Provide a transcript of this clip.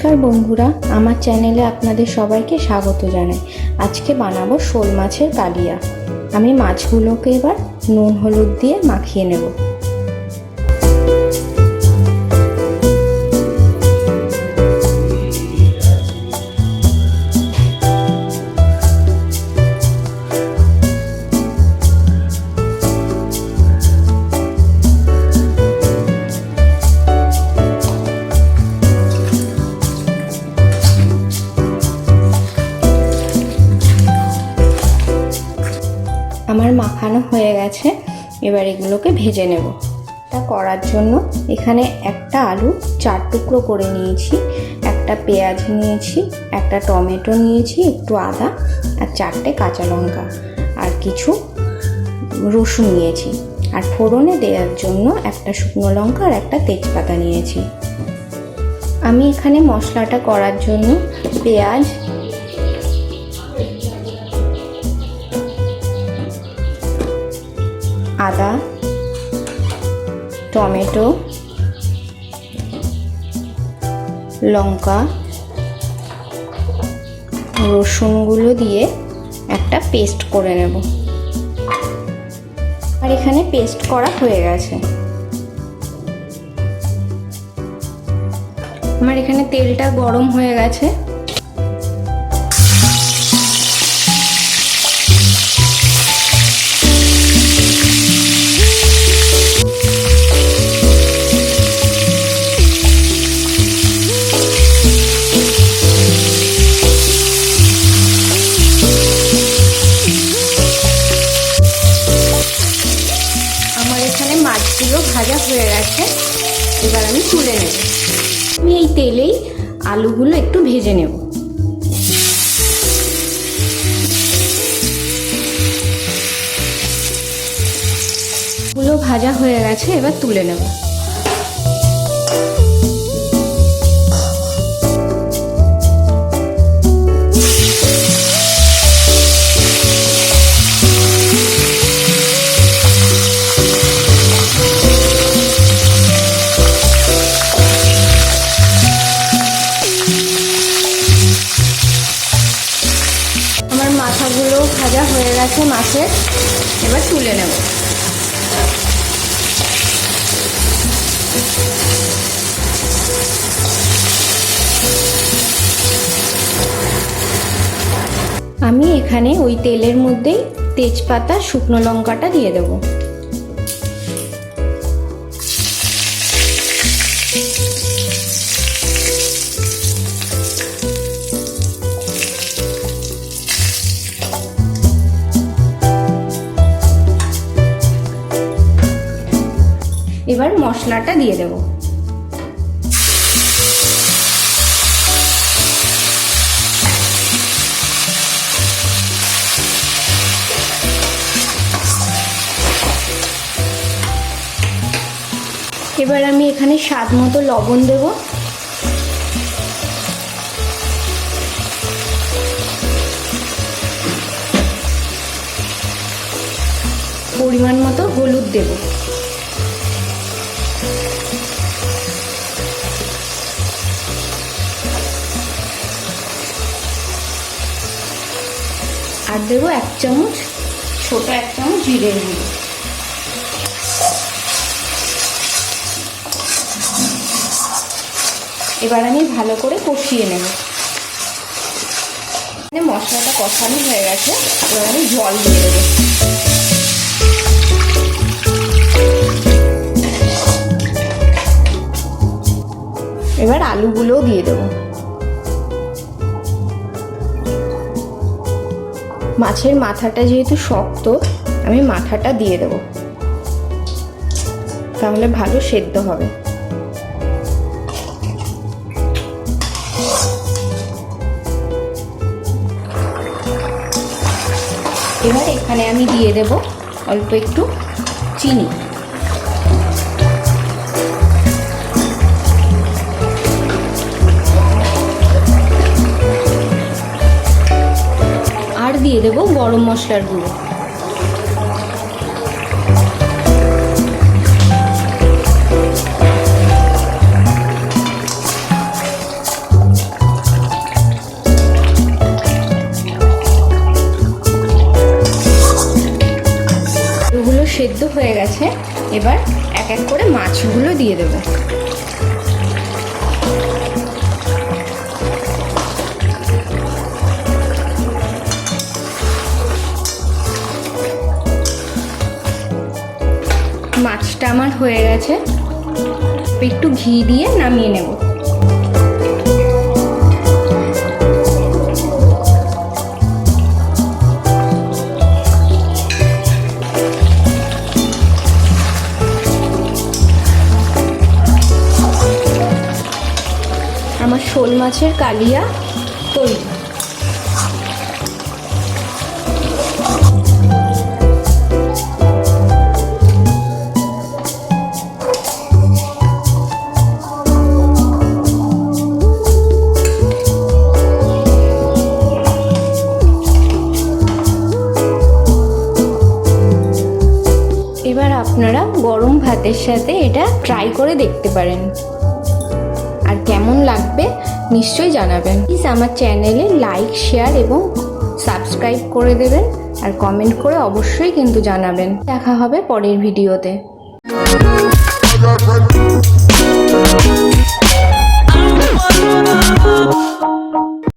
নমস্কার বন্ধুরা, আমার চ্যানেলে আপনাদের সবাইকে স্বাগত জানাই। আজকে বানাবো শোল মাছের কালিয়া। আমি মাছগুলোকে এবার নুন হলুদ দিয়ে মাখিয়ে নেব। আমার মাখানো হয়ে গেছে, এবার এগুলোকে ভেজে নেব। তা করার জন্য এখানে একটা আলু 4 টুকরো করে নিয়েছি, একটা পেঁয়াজ নিয়েছি, একটা টমেটো নিয়েছি, একটু আদা আর 4টে কাঁচা লঙ্কা আর কিছু রসুন নিয়েছি। আর ফোড়নে দেওয়ার জন্য একটা শুকনো লঙ্কা আর একটা তেজপাতা নিয়েছি। আমি এখানে মশলাটা করার জন্য পেঁয়াজ, আদা, টমেটো, লঙ্কা, রসুনগুলো দিয়ে একটা পেস্ট করে নেব। আর এখানে পেস্ট করা হয়ে গেছে। আমার এখানে তেলটা গরম হয়ে গেছে। মাছগুলো ভাজা হয়ে গেছে, এবার আমি তুলে নেব। আমি এই তেলেই আলুগুলো একটু ভেজে নেব। গুলো ভাজা হয়ে গেছে, এবার তুলে নেব। মাথাগুলো ভাজা হয়ে গেছে মাছের, এবার তুলে নেব। আমি এখানে ওই তেলের মধ্যেই তেজপাতা, শুকনো লঙ্কাটা দিয়ে দেব। এবার মশলাটা দিয়ে দেব। এবার আমি এখানে স্বাদ মতো লবণ দেব। পরিমাণ মতো হলুদ দেব। আর দেবো 1 চামচ, ছোট 1 চামচ জিরের গুঁড়ো। এবার আমি ভালো করে কষিয়ে নেব। মশলাটা কষানো হয়ে গেছে, এবার আমি জল দিয়ে দেবো। এবার আলুগুলোও দিয়ে দেবো। মাছের মাথাটা যেহেতু শক্ত, আমি মাথাটা দিয়ে দেব, তাহলে ভালো সেদ্ধ হবে। এবার এখানে আমি দিয়ে দেব অল্প একটু চিনি। আর দিয়ে দেব গরম মশলার গুঁড়ো। সেদ্ধ হয়ে গেছে। এবার এক এক করে মাছগুলো দিয়ে দেবো। মাছটা আমার হয়ে গেছে, একটু ঘি দিয়ে নামিয়ে নেব। আমার শোল মাছের কালিয়া তৈরি। এবার আপনারা গরম ভাতের সাথে এটা ট্রাই করে দেখতে পারেন, আর কেমন লাগবে নিশ্চয়ই জানাবেন। প্লিজ আমার চ্যানেলে লাইক, শেয়ার এবং সাবস্ক্রাইব করে দেবেন, আর কমেন্ট করে অবশ্যই কিন্তু জানাবেন। দেখা হবে পরের ভিডিওতে।